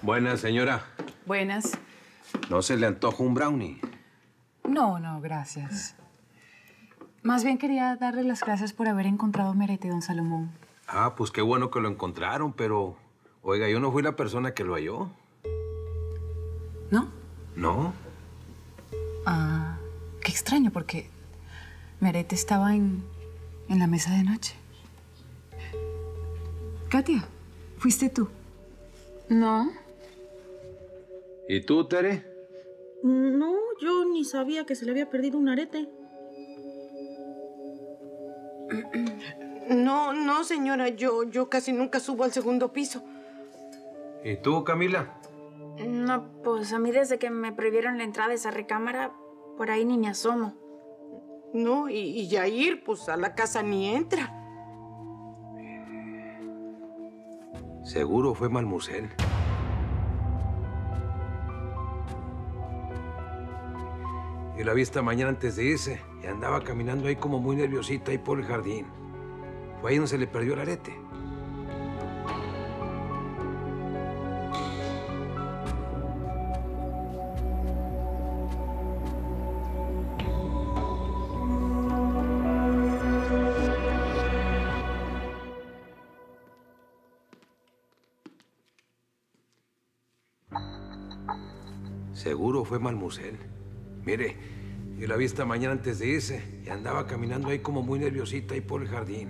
Buenas, señora. Buenas. ¿No se le antoja un brownie? No, gracias. Más bien quería darle las gracias por haber encontrado mi arete, don Salomón. Ah, pues qué bueno que lo encontraron, pero... Oiga, yo no fui la persona que lo halló. ¿No? ¿No? Ah, qué extraño, porque mi arete estaba en la mesa de noche. Katia, ¿fuiste tú? No. ¿Y tú, Tere? No, yo ni sabía que se le había perdido un arete. No, señora, yo casi nunca subo al segundo piso. ¿Y tú, Camila? No, pues a mí desde que me prohibieron la entrada a esa recámara, por ahí ni me asomo. No, y Yair, pues a la casa ni entra. Seguro fue Malmusel. Y la vi esta mañana antes de irse y andaba caminando ahí como muy nerviosita ahí por el jardín. Fue ahí donde se le perdió el arete. Seguro fue Malmusel. Mire, yo la vi esta mañana antes de irse y andaba caminando ahí como muy nerviosita ahí por el jardín.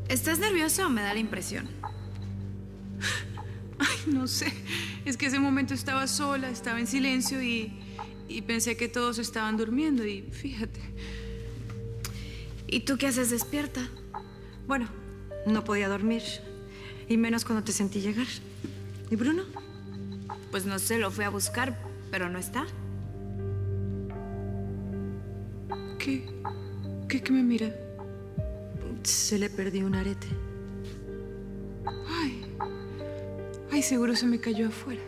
¿Estás nervioso o me da la impresión? Ay, no sé. Es que ese momento estaba sola, estaba en silencio y pensé que todos estaban durmiendo y fíjate. ¿Y tú qué haces despierta? Bueno, no podía dormir. Y menos cuando te sentí llegar. ¿Y Bruno? Pues no sé, lo fui a buscar, pero no está. ¿Qué me mira? Se le perdió un arete. Ay, seguro se me cayó afuera.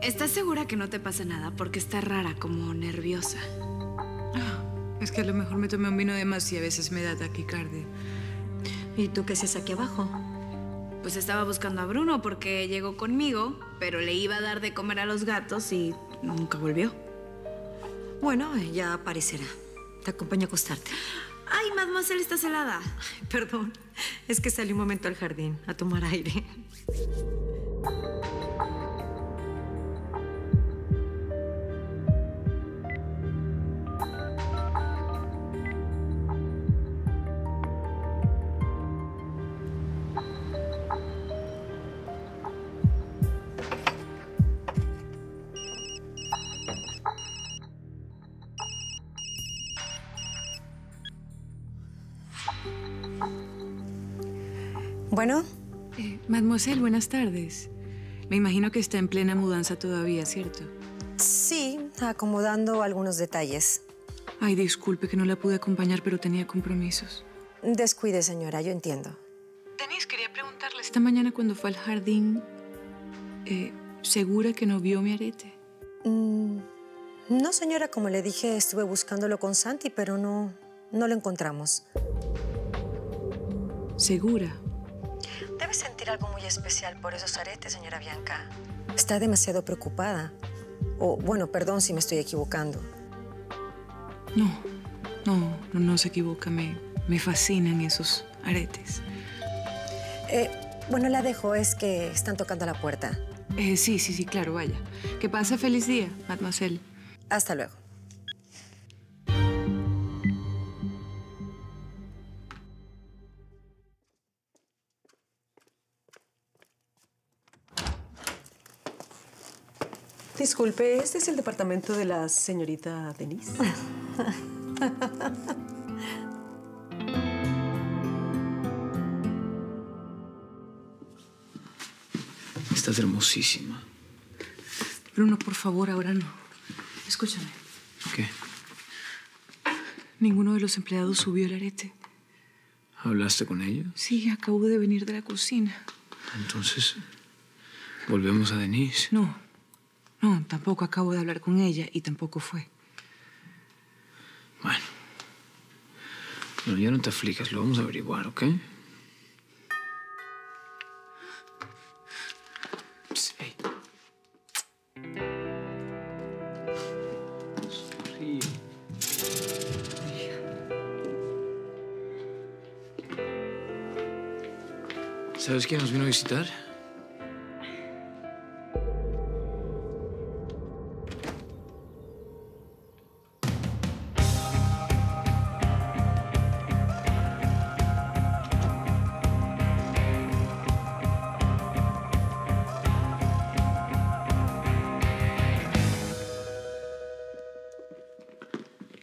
¿Estás segura que no te pasa nada? Porque está rara, como nerviosa. Es que a lo mejor me tomé un vino de más y a veces me da taquicardia. ¿Y tú qué haces aquí abajo? Pues estaba buscando a Bruno porque llegó conmigo, pero le iba a dar de comer a los gatos y nunca volvió. Bueno, ya aparecerá. Te acompaño a acostarte. Ay, mademoiselle, estás helada. Ay, perdón, es que salí un momento al jardín a tomar aire. Bueno. Mademoiselle, buenas tardes. Me imagino que está en plena mudanza todavía, ¿cierto? Sí, acomodando algunos detalles. Ay, disculpe que no la pude acompañar, pero tenía compromisos. Descuide, señora, yo entiendo. Denise, quería preguntarle esta mañana cuando fue al jardín, ¿segura que no vio mi arete? No, señora, como le dije, estuve buscándolo con Santi, pero no lo encontramos. ¿Segura? Debe sentir algo muy especial por esos aretes, señora Bianca. Está demasiado preocupada. O, bueno, perdón si me estoy equivocando. No se equivoca. Me fascinan esos aretes. Bueno, la dejo. Es que están tocando a la puerta. Sí, claro, vaya. Que pase feliz día, mademoiselle. Hasta luego. Disculpe, ¿este es el departamento de la señorita Denise? Estás hermosísima. Bruno, por favor, ahora no. Escúchame. ¿Qué? Ninguno de los empleados subió el arete. ¿Hablaste con ellos? Sí, acabo de venir de la cocina. Entonces, ¿volvemos a Denise? No, tampoco acabo de hablar con ella y tampoco fue. Bueno, Bueno, ya no te aflijas, lo vamos a averiguar, ¿ok? Psst, hey. Sonríe. ¿Sabes quién nos vino a visitar?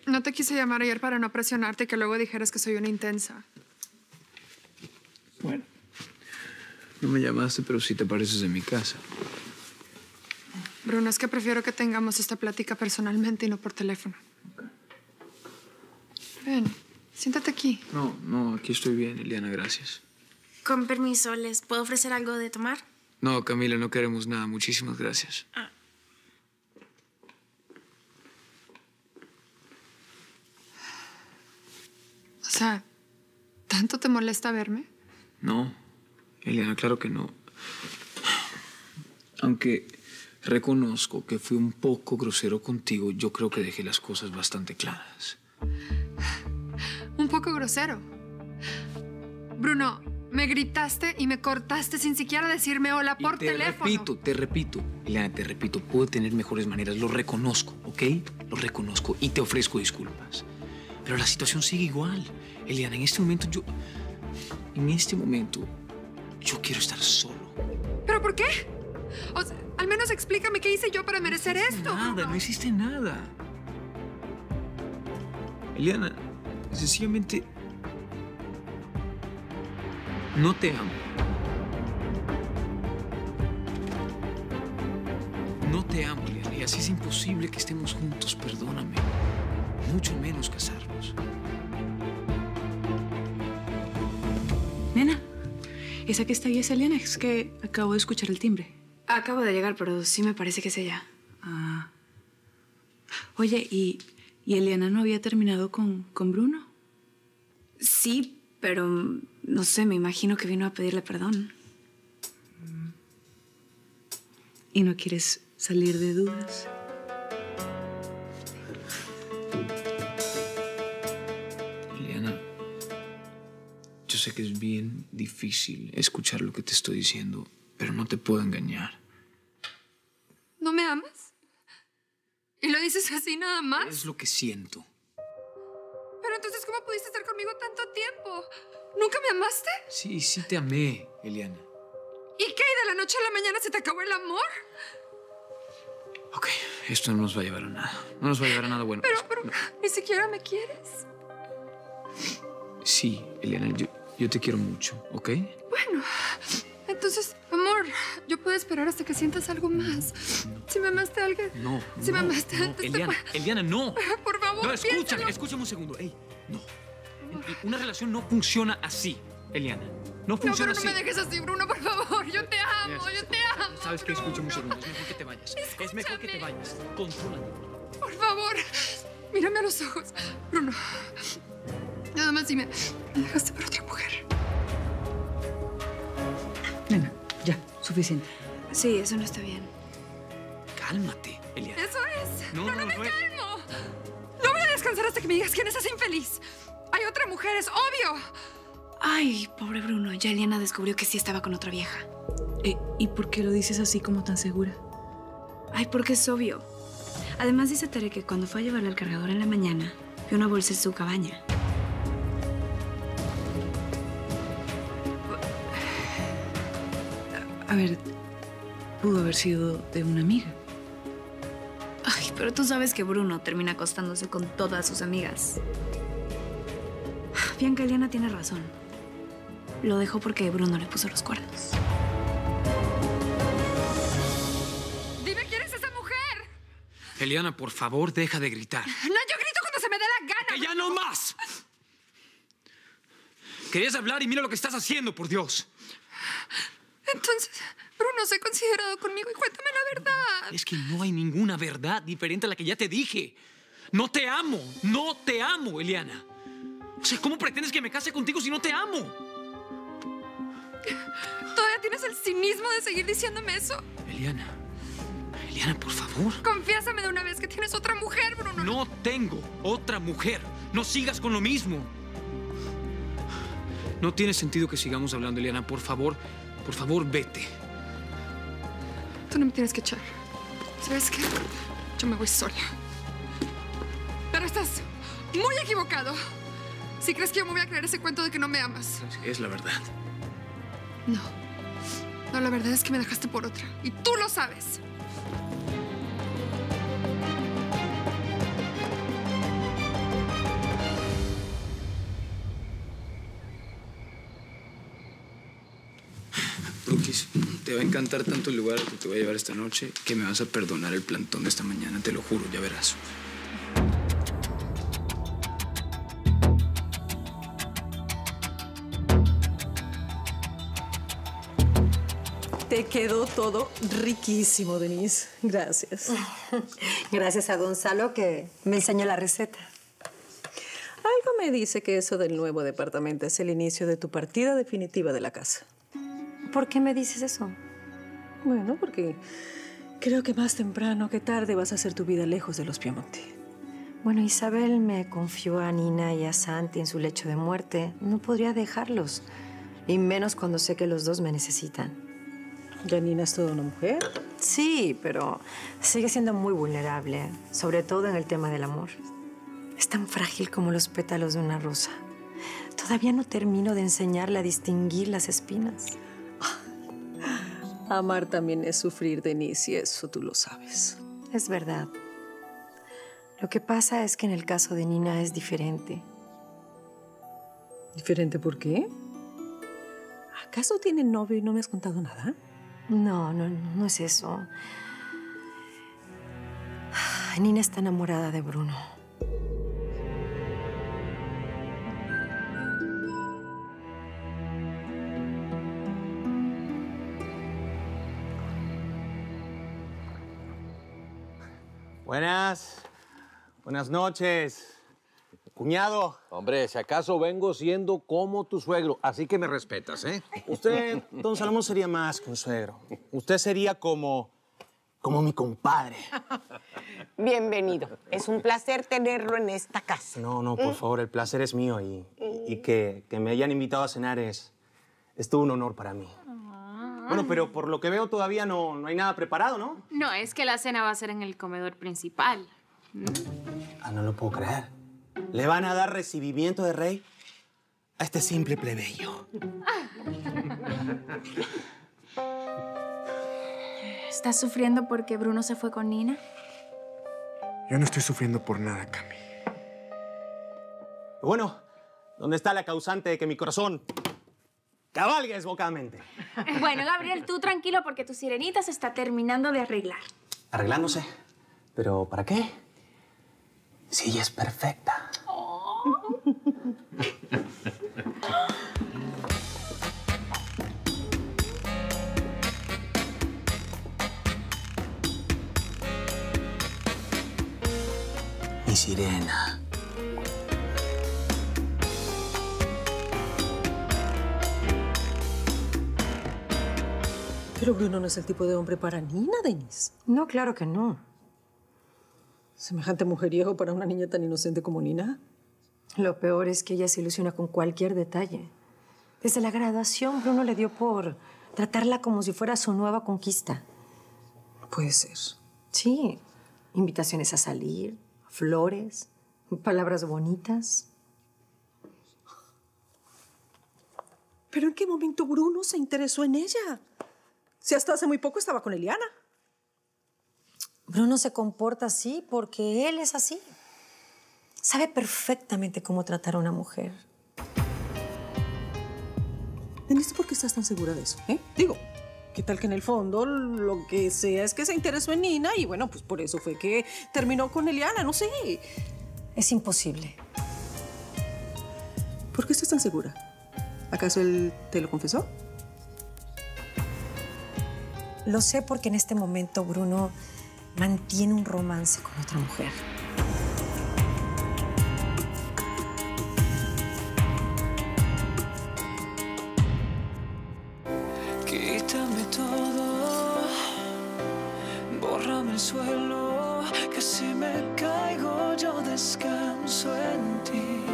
No te quise llamar ayer para no presionarte y que luego dijeras que soy una intensa. Bueno, no me llamaste, pero sí te pareces en mi casa. Bruno, es que prefiero que tengamos esta plática personalmente y no por teléfono. Ven, siéntate aquí. No, aquí estoy bien, Eliana, gracias. Con permiso, ¿les puedo ofrecer algo de tomar? No, Camila, no queremos nada. Muchísimas gracias. Ah. O sea, ¿tanto te molesta verme? No, Eliana, claro que no. Aunque reconozco que fui un poco grosero contigo, yo creo que dejé las cosas bastante claras. Un poco grosero. Bruno, me gritaste y me cortaste sin siquiera decirme hola por teléfono. Te repito, Eliana, te repito, puedo tener mejores maneras, lo reconozco, ¿ok? Lo reconozco y te ofrezco disculpas. Pero la situación sigue igual. Eliana, en este momento yo quiero estar solo. ¿Pero por qué? O sea, al menos explícame qué hice yo para merecer esto. No hiciste nada. Eliana, sencillamente no te amo. No te amo, Eliana, y así es imposible que estemos juntos, perdóname. Mucho menos casarnos. Nena, esa que está ahí es Eliana. Es que acabo de escuchar el timbre. Acabo de llegar, pero sí me parece que es ella. Ah. Oye, ¿y Eliana no había terminado con Bruno? Sí, pero no sé, me imagino que vino a pedirle perdón. ¿Y no quieres salir de dudas? Yo sé que es bien difícil escuchar lo que te estoy diciendo, pero no te puedo engañar. ¿No me amas? ¿Y lo dices así nada más? Es lo que siento. Pero entonces, ¿cómo pudiste estar conmigo tanto tiempo? ¿Nunca me amaste? Sí, sí te amé, Eliana. ¿Y qué? ¿Y de la noche a la mañana se te acabó el amor? Ok, esto no nos va a llevar a nada. No nos va a llevar a nada bueno. Pero ni siquiera me quieres. Sí, Eliana, yo te quiero mucho, ¿ok? Bueno, entonces, amor, yo puedo esperar hasta que sientas algo más. Si me amaste a alguien... No, si me amaste antes... Eliana, no. Por favor, no, escúchame un segundo. Ey, no. Una relación no funciona así, Eliana. No funciona así. No, pero no me dejes así, Bruno, por favor. Yo te amo, yo te amo. ¿Sabes qué? Escúchame un segundo. Es mejor que te vayas. Escúchame. Es mejor que te vayas. Contrólate. Por favor, mírame a los ojos. Bruno, nada más dime, ¿me dejaste por otra mujer? Nena, ya, suficiente. Sí, eso no está bien. Cálmate, Eliana. Eso es. No me calmo. No voy a descansar hasta que me digas quién es ese infeliz. Hay otra mujer, es obvio. Ay, pobre Bruno. Ya Eliana descubrió que sí estaba con otra vieja. ¿Y por qué lo dices así como tan segura? Ay, porque es obvio. Además dice Tere que cuando fue a llevarle al cargador en la mañana, vio una bolsa en su cabaña. A ver, pudo haber sido de una amiga. Ay, pero tú sabes que Bruno termina acostándose con todas sus amigas. Bianca, Eliana tiene razón. Lo dejó porque Bruno le puso los cuernos. Dime quién es esa mujer. Eliana, por favor, deja de gritar. No, yo grito cuando se me dé la gana. ¡Que ya no más! Querías hablar y mira lo que estás haciendo, por Dios. Entonces, Bruno se ha considerado conmigo y cuéntame la verdad. Es que no hay ninguna verdad diferente a la que ya te dije. No te amo, Eliana. O sea, ¿cómo pretendes que me case contigo si no te amo? ¿Todavía tienes el cinismo de seguir diciéndome eso? Eliana, por favor. Confiésame de una vez que tienes otra mujer, Bruno. No tengo otra mujer. No sigas con lo mismo. No tiene sentido que sigamos hablando, Eliana. Por favor, vete. Tú no me tienes que echar. ¿Sabes qué? Yo me voy sola. Pero estás muy equivocado. Si crees que yo me voy a creer ese cuento de que no me amas. Es la verdad. No. No, la verdad es que me dejaste por otra. Y tú lo sabes. Brookies, te va a encantar tanto el lugar al que te voy a llevar esta noche que me vas a perdonar el plantón de esta mañana, te lo juro, ya verás. Te quedó todo riquísimo, Denise. Gracias. Gracias a Gonzalo que me enseñó la receta. Algo me dice que eso del nuevo departamento es el inicio de tu partida definitiva de la casa. ¿Por qué me dices eso? Bueno, porque creo que más temprano que tarde vas a hacer tu vida lejos de los Piamonte. Bueno, Isabel me confió a Nina y a Santi en su lecho de muerte. No podría dejarlos. Y menos cuando sé que los dos me necesitan. ¿Ya Nina es toda una mujer? Sí, pero sigue siendo muy vulnerable. Sobre todo en el tema del amor. Es tan frágil como los pétalos de una rosa. Todavía no termino de enseñarle a distinguir las espinas. Amar también es sufrir, Denise, y eso tú lo sabes. Es verdad. Lo que pasa es que en el caso de Nina es diferente. ¿Diferente por qué? ¿Acaso tiene novio y no me has contado nada? No es eso. Nina está enamorada de Bruno. Buenas noches. Cuñado. Hombre, si acaso vengo siendo como tu suegro, así que me respetas, ¿eh? Usted, don Salomón, sería más que un suegro. Usted sería como mi compadre. Bienvenido. Es un placer tenerlo en esta casa. No, por favor, el placer es mío y que me hayan invitado a cenar es todo un honor para mí. Bueno, pero por lo que veo todavía no hay nada preparado, ¿no? No, es que la cena va a ser en el comedor principal. No lo puedo creer. ¿Le van a dar recibimiento de rey a este simple plebeyo? ¿Estás sufriendo porque Bruno se fue con Nina? Yo no estoy sufriendo por nada, Cami. Bueno, ¿dónde está la causante de que mi corazón cabalgue desbocadamente? Bueno, Gabriel, tú tranquilo porque tu sirenita se está terminando de arreglar. ¿Arreglándose? ¿Pero para qué? Si ella es perfecta. Mi sirena. Pero Bruno no es el tipo de hombre para Nina, Denise. No, claro que no. ¿Semejante mujeriego para una niña tan inocente como Nina? Lo peor es que ella se ilusiona con cualquier detalle. Desde la graduación, Bruno le dio por tratarla como si fuera su nueva conquista. Puede ser. Sí. Invitaciones a salir, flores, palabras bonitas. ¿Pero en qué momento Bruno se interesó en ella? Si hasta hace muy poco estaba con Eliana. Bruno se comporta así porque él es así. Sabe perfectamente cómo tratar a una mujer. Denise, ¿por qué estás tan segura de eso? Digo, ¿qué tal que en el fondo lo que sea es que se interesó en Nina y bueno, pues por eso fue que terminó con Eliana? No sé. Es imposible. ¿Por qué estás tan segura? ¿Acaso él te lo confesó? Lo sé porque en este momento Bruno mantiene un romance con otra mujer. Quítame todo, bórrame el suelo, que si me caigo yo descanso en ti.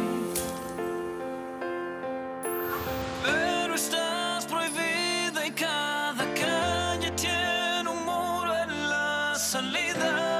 Pero estás prohibida y cada calle tiene un muro en la salida.